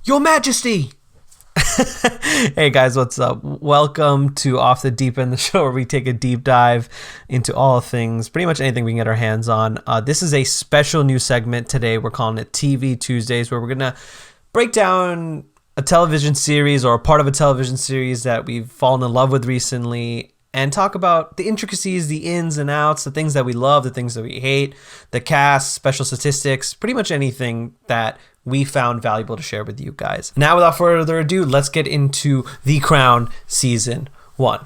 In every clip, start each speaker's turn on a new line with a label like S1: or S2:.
S1: Your Majesty! Hey guys, what's up? Welcome to Off the Deep End, the show where we take a deep dive into all things, pretty much anything we can get our hands on. This is a special new segment today. We're calling it TV Tuesdays, where we're going to break down a television series or a part of a television series that we've fallen in love with recently and talk about the intricacies, the ins and outs, the things that we love, the things that we hate, the cast, special statistics, pretty much anything that we found valuable to share with you guys. Now, without further ado, let's get into The Crown Season 1.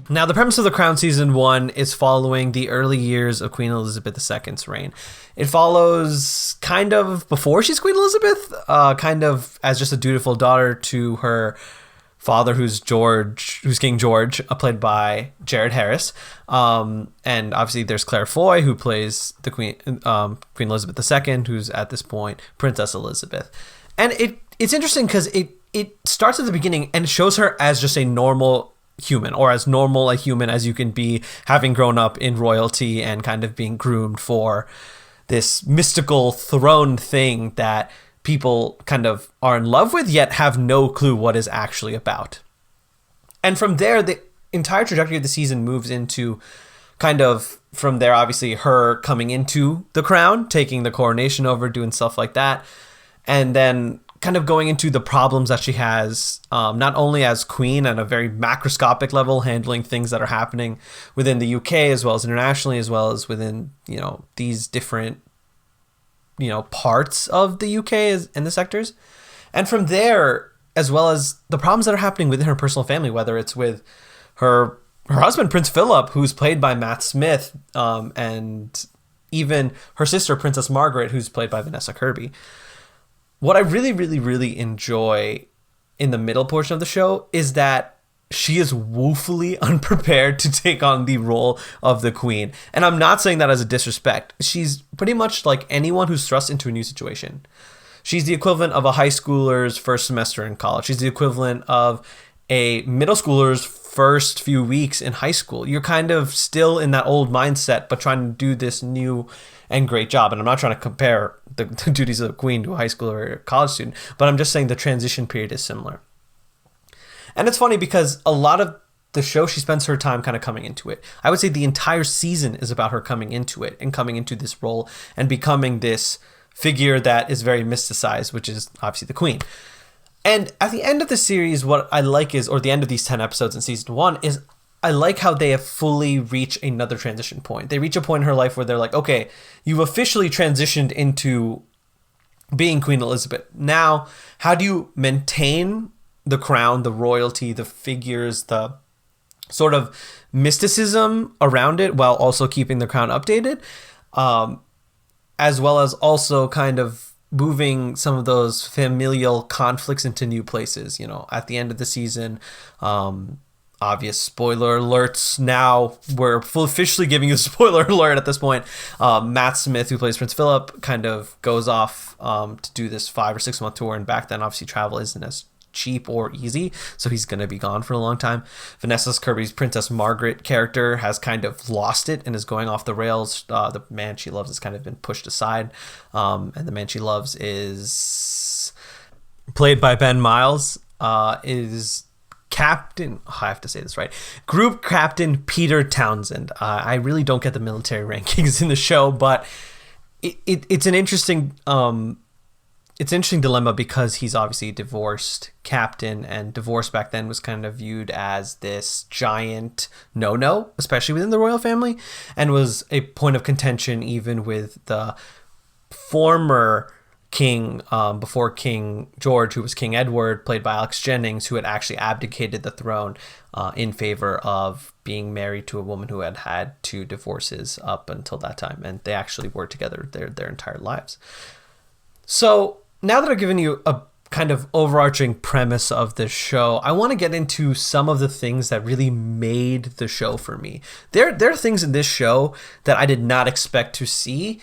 S1: Now, the premise of The Crown Season 1 is following the early years of Queen Elizabeth II's reign. It follows kind of before she's Queen Elizabeth, kind of as just a dutiful daughter to her father, who's King George, played by Jared Harris. And obviously there's Claire Foy, who plays the Queen Elizabeth II, who's at this point Princess Elizabeth. And it's interesting because it starts at the beginning and it shows her as just a normal human, or as normal a human as you can be, having grown up in royalty and kind of being groomed for this mystical throne thing that people kind of are in love with, yet have no clue what is actually about. And from there, the entire trajectory of the season moves into kind of, from there, obviously, her coming into the crown, taking the coronation over, doing stuff like that, and then kind of going into the problems that she has, not only as queen at a very macroscopic level, handling things that are happening within the UK as well as internationally, as well as within, these different, parts of the UK and the sectors. And from there, as well as the problems that are happening within her personal family, whether it's with her husband, Prince Philip, who's played by Matt Smith, and even her sister, Princess Margaret, who's played by Vanessa Kirby. What I really, really, really enjoy in the middle portion of the show is that she is woefully unprepared to take on the role of the queen. And I'm not saying that as a disrespect. She's pretty much like anyone who's thrust into a new situation. She's the equivalent of a high schooler's first semester in college. She's the equivalent of a middle schooler's first few weeks in high school. You're kind of still in that old mindset, but trying to do this new and great job. And I'm not trying to compare the duties of a queen to a high schooler or a college student, but I'm just saying the transition period is similar. And it's funny because a lot of the show, she spends her time kind of coming into it. I would say the entire season is about her coming into it and coming into this role and becoming this figure that is very mysticized, which is obviously the queen. And at the end of the series, what I like is, or the end of these 10 episodes in season 1, is I like how they have fully reached another transition point. They reach a point in her life where they're like, okay, you've officially transitioned into being Queen Elizabeth. Now, how do you maintain the crown, the royalty, the figures, the sort of mysticism around it while also keeping the crown updated, as well as also kind of moving some of those familial conflicts into new places. At the end of the season, obvious spoiler alerts. Now we're officially giving you a spoiler alert at this point. Matt Smith, who plays Prince Philip, kind of goes off to do this 5 or 6 month tour, and back then obviously travel isn't as cheap or easy, so he's going to be gone for a long time. Vanessa Kirby's Princess Margaret character has kind of lost it and is going off the rails. The man she loves has kind of been pushed aside, and the man she loves is played by Ben Miles, is Captain, I have to say this right, Group Captain Peter Townsend. I really don't get the military rankings in the show, but it's an interesting dilemma because he's obviously a divorced captain, and divorce back then was kind of viewed as this giant no-no, especially within the royal family, and was a point of contention even with the former king, before King George, who was King Edward, played by Alex Jennings, who had actually abdicated the throne in favor of being married to a woman who had had 2 divorces up until that time, and they actually were together their entire lives. So now that I've given you a kind of overarching premise of this show, I want to get into some of the things that really made the show for me. There are things in this show that I did not expect to see,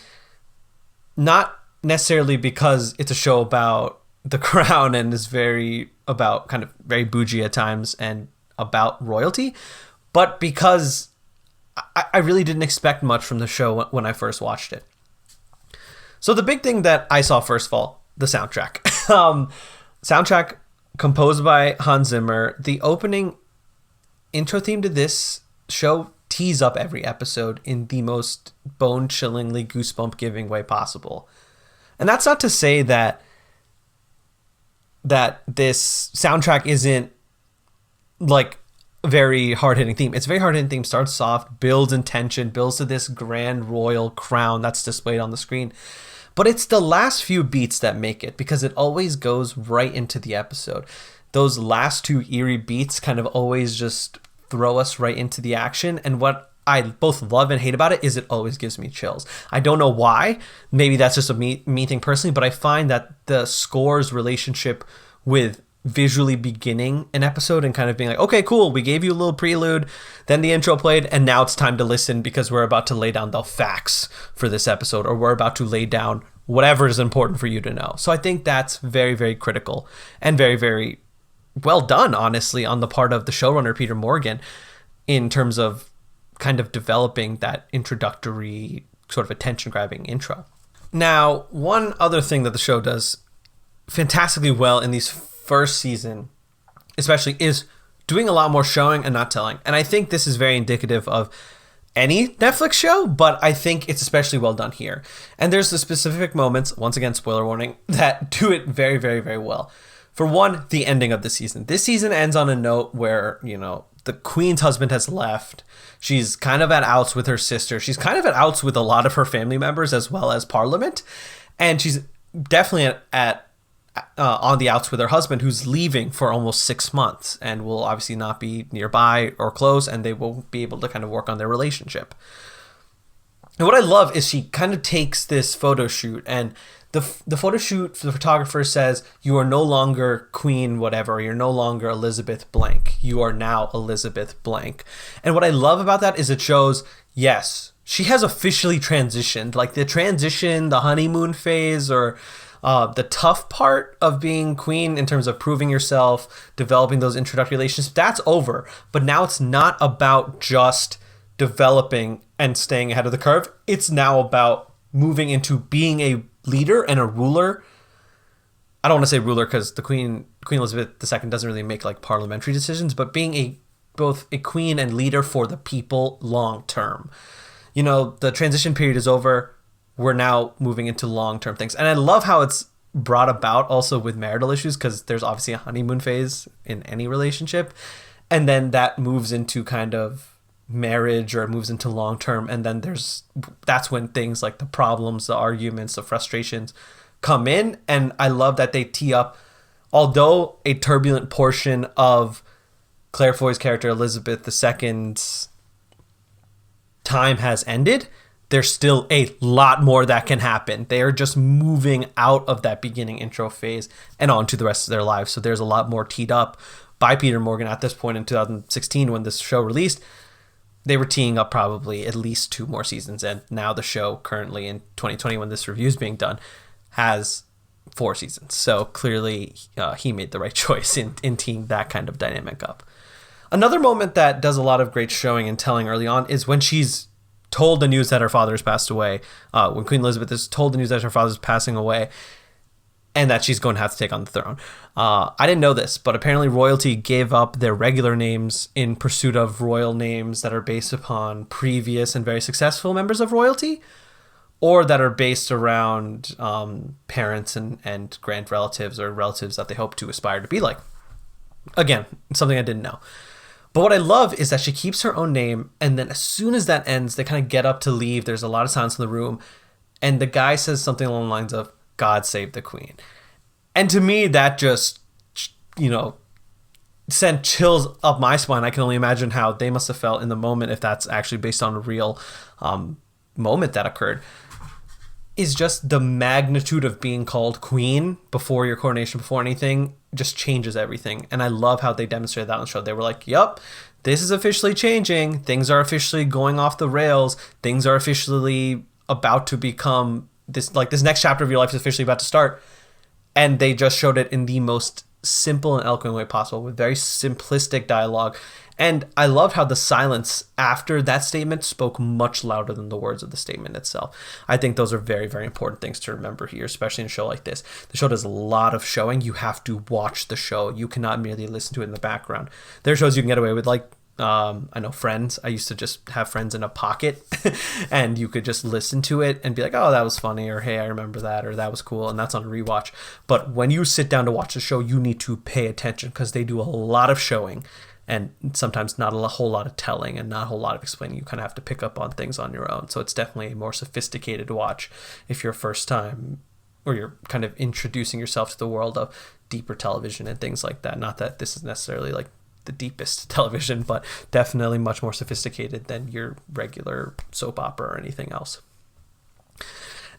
S1: not necessarily because it's a show about the crown and is very about kind of very bougie at times and about royalty, but because I really didn't expect much from the show when I first watched it. So the big thing that I saw, first of all, the soundtrack. Soundtrack composed by Hans Zimmer. The opening intro theme to this show tees up every episode in the most bone-chillingly, goosebump-giving way possible. And that's not to say that this soundtrack isn't like very hard-hitting theme. It's a very hard-hitting theme. Starts soft, builds in tension, builds to this grand royal crown that's displayed on the screen. But it's the last few beats that make it, because it always goes right into the episode. Those last two eerie beats kind of always just throw us right into the action. And what I both love and hate about it is it always gives me chills. I don't know why. Maybe that's just a me thing personally, but I find that the score's relationship with visually beginning an episode and kind of being like, okay, cool, we gave you a little prelude, then the intro played, and now it's time to listen because we're about to lay down the facts for this episode, or we're about to lay down whatever is important for you to know. So I think that's very, very critical and very, very well done, honestly, on the part of the showrunner, Peter Morgan, in terms of kind of developing that introductory sort of attention-grabbing intro. Now, one other thing that the show does fantastically well in these first season, especially, is doing a lot more showing and not telling. And I think this is very indicative of any Netflix show, but I think it's especially well done here. And there's the specific moments, once again, spoiler warning, that do it very, very, very well. For one, the ending of the season. This season ends on a note where, you know, the queen's husband has left. She's kind of at outs with her sister. She's kind of at outs with a lot of her family members as well as Parliament. And she's definitely on the outs with her husband, who's leaving for almost 6 months and will obviously not be nearby or close, and they won't be able to kind of work on their relationship. And what I love is she kind of takes this photo shoot, and the photo shoot, the photographer says, you are no longer Queen whatever, you're no longer Elizabeth blank, you are now Elizabeth blank. And what I love about that is it shows, yes, she has officially transitioned. Like the transition, the honeymoon phase, or the tough part of being queen in terms of proving yourself, developing those introductory relationships, that's over. But now it's not about just developing and staying ahead of the curve. It's now about moving into being a leader and a ruler. I don't want to say ruler because the Queen Elizabeth II doesn't really make like parliamentary decisions, but being both a queen and leader for the people long term. You know, the transition period is over. We're now moving into long-term things. And I love how it's brought about also with marital issues, because there's obviously a honeymoon phase in any relationship. And then that moves into kind of marriage, or it moves into long-term. And then that's when things like the problems, the arguments, the frustrations come in. And I love that they tee up, although a turbulent portion of Claire Foy's character, Elizabeth II's time has ended, there's still a lot more that can happen. They are just moving out of that beginning intro phase and on to the rest of their lives. So there's a lot more teed up by Peter Morgan at this point in 2016 when this show released. They were teeing up probably at least 2 more seasons. And now the show currently in 2020, when this review is being done, has 4 seasons. So clearly he made the right choice in teeing that kind of dynamic up. Another moment that does a lot of great showing and telling early on is when she's told the news that her father has passed away, when Queen Elizabeth is told the news that her father is passing away and that she's going to have to take on the throne. I didn't know this, but apparently royalty gave up their regular names in pursuit of royal names that are based upon previous and very successful members of royalty, or that are based around parents and grand relatives, or relatives that they hope to aspire to be like. Again, something I didn't know. But what I love is that she keeps her own name, and then as soon as that ends, they kind of get up to leave. There's a lot of silence in the room, and the guy says something along the lines of, God save the Queen. And to me, that just, you know, sent chills up my spine. I can only imagine how they must have felt in the moment, if that's actually based on a real moment that occurred. Is just the magnitude of being called queen before your coronation, before anything, just changes everything. And I love how they demonstrated that on the show. They were like, yup, this is officially changing. Things are officially going off the rails. Things are officially about to become this, like this next chapter of your life is officially about to start. And they just showed it in the most simple and eloquent way possible with very simplistic dialogue. And I love how the silence after that statement spoke much louder than the words of the statement itself. I think those are very, very important things to remember here, especially in a show like this. The show does a lot of showing. You have to watch the show. You cannot merely listen to it in the background. There are shows you can get away with, like, I know Friends. I used to just have Friends in a pocket and you could just listen to it and be like, oh, that was funny, or hey, I remember that, or that was cool, and that's on a rewatch. But when you sit down to watch the show, you need to pay attention because they do a lot of showing and sometimes not a whole lot of telling and not a whole lot of explaining. You kind of have to pick up on things on your own. So it's definitely a more sophisticated watch if you're first time or you're kind of introducing yourself to the world of deeper television and things like that. Not that this is necessarily like the deepest television, but definitely much more sophisticated than your regular soap opera or anything else.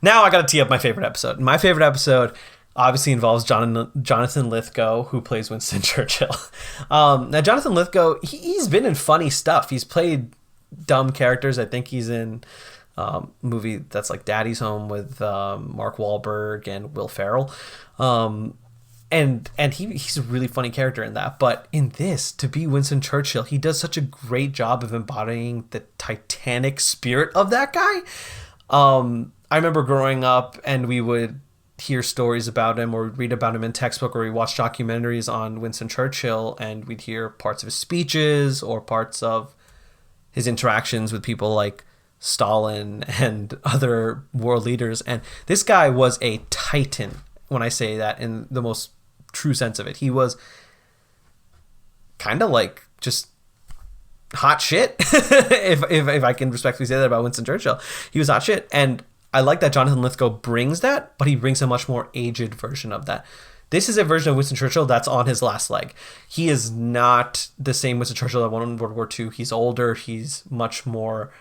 S1: Now I got to tee up my favorite episode. My favorite episode obviously involves Jonathan Lithgow, who plays Winston Churchill. Now, Jonathan Lithgow, he's been in funny stuff. He's played dumb characters. I think he's in a movie that's like Daddy's Home with Mark Wahlberg and Will Ferrell. And he's a really funny character in that. But in this, to be Winston Churchill, he does such a great job of embodying the Titanic spirit of that guy. I remember growing up and we would hear stories about him or read about him in textbook, or we watch documentaries on Winston Churchill, and we'd hear parts of his speeches or parts of his interactions with people like Stalin and other world leaders. And this guy was a titan, when I say that in the most true sense of it. He was kind of like just hot shit. if I can respectfully say that about Winston Churchill. He was hot shit. And I like that Jonathan Lithgow brings that, but he brings a much more aged version of that. This is a version of Winston Churchill that's on his last leg. He is not the same Winston Churchill that won in World War II. He's older. He's much more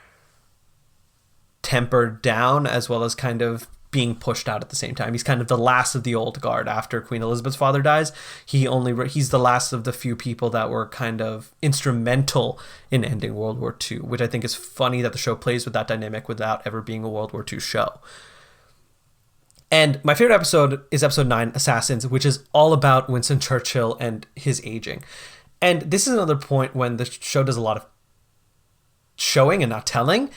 S1: tempered down, as well as kind of being pushed out at the same time. He's kind of the last of the old guard after Queen Elizabeth's father dies. He's the last of the few people that were kind of instrumental in ending World War II, which I think is funny that the show plays with that dynamic without ever being a World War II show. And my favorite episode is episode 9, Assassins, which is all about Winston Churchill and his aging. And this is another point when the show does a lot of showing and not telling,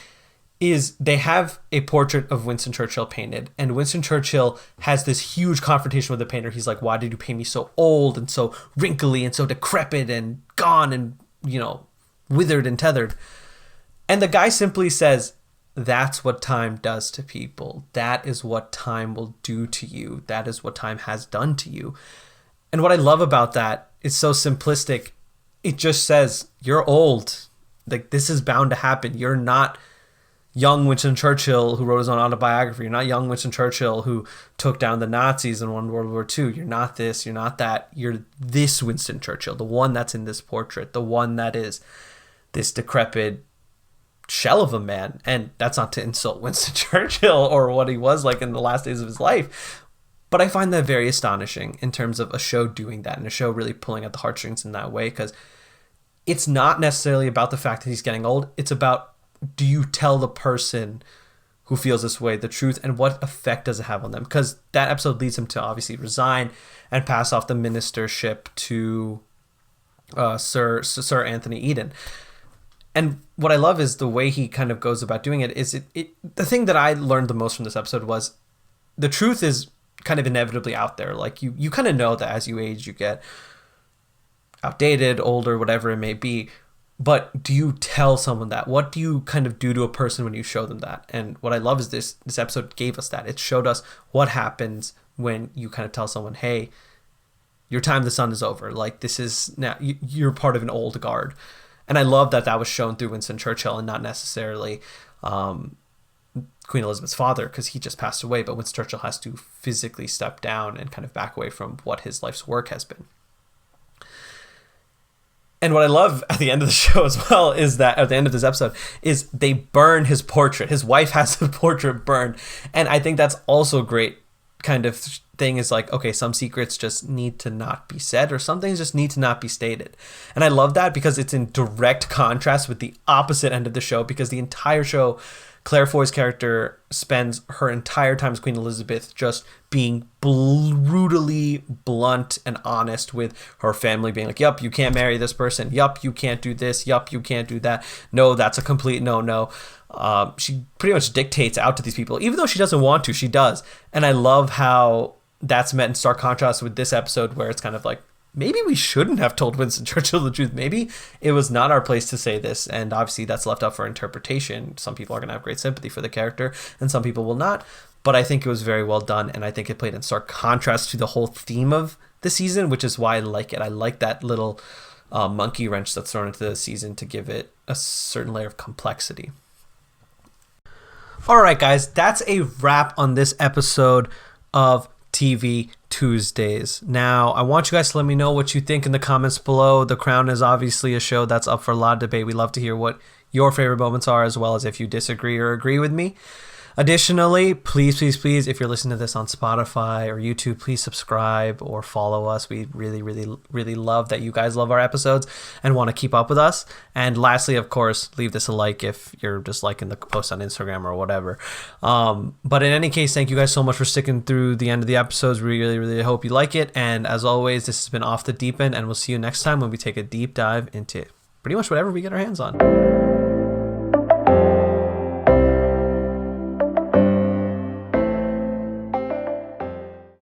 S1: is they have a portrait of Winston Churchill painted, and Winston Churchill has this huge confrontation with the painter. He's like, why did you paint me so old and so wrinkly and so decrepit and gone and, withered and tethered? And the guy simply says, that's what time does to people. That is what time will do to you. That is what time has done to you. And what I love about that is so simplistic. It just says, you're old. Like, this is bound to happen. You're not young Winston Churchill who wrote his own autobiography. You're not young Winston Churchill who took down the Nazis and won World War II. You're not this, you're not that. You're this Winston Churchill, the one that's in this portrait, the one that is this decrepit shell of a man. And that's not to insult Winston Churchill or what he was like in the last days of his life. But I find that very astonishing in terms of a show doing that, and a show really pulling at the heartstrings in that way, because it's not necessarily about the fact that he's getting old. It's about, do you tell the person who feels this way the truth, and what effect does it have on them? Because that episode leads him to obviously resign and pass off the ministership to Sir Anthony Eden. And what I love is the way he kind of goes about doing it. The thing that I learned the most from this episode was the truth is kind of inevitably out there. Like you kind of know that as you age, you get outdated, older, whatever it may be. But do you tell someone that? What do you kind of do to a person when you show them that? And what I love is this episode gave us that. It showed us what happens when you kind of tell someone, hey, your time in the sun is over. Like, this is now, you're part of an old guard. And I love that was shown through Winston Churchill and not necessarily Queen Elizabeth's father, because he just passed away. But Winston Churchill has to physically step down and kind of back away from what his life's work has been. And what I love at the end of the show as well is that at the end of this episode is they burn his portrait. His wife has the portrait burned. And I think that's also a great kind of thing, is like, okay, some secrets just need to not be said, or some things just need to not be stated. And I love that because it's in direct contrast with the opposite end of the show, because the entire show Claire Foy's character spends her entire time as Queen Elizabeth just being brutally blunt and honest with her family, being like, yup, you can't marry this person. Yup, you can't do this. Yup, you can't do that. No, that's a complete no. She pretty much dictates out to these people. Even though she doesn't want to, she does. And I love how that's met in stark contrast with this episode, where it's kind of like, maybe we shouldn't have told Winston Churchill the truth. Maybe it was not our place to say this. And obviously that's left up for interpretation. Some people are going to have great sympathy for the character and some people will not. But I think it was very well done. And I think it played in stark contrast to the whole theme of the season, which is why I like it. I like that little monkey wrench that's thrown into the season to give it a certain layer of complexity. All right, guys, that's a wrap on this episode of TV Tuesdays. Now, I want you guys to let me know what you think in the comments below. The Crown is obviously a show that's up for a lot of debate. We love to hear what your favorite moments are, as well as if you disagree or agree with me. Additionally, please, if you're listening to this on Spotify or YouTube, please subscribe or follow us. We really love that you guys love our episodes and want to keep up with us. And lastly, of course, leave this a like if you're just liking the post on Instagram or whatever. But in any case, thank you guys so much for sticking through the end of the episodes. We really hope you like it. And as always, this has been Off the Deep End, and we'll see you next time when we take a deep dive into pretty much whatever we get our hands on.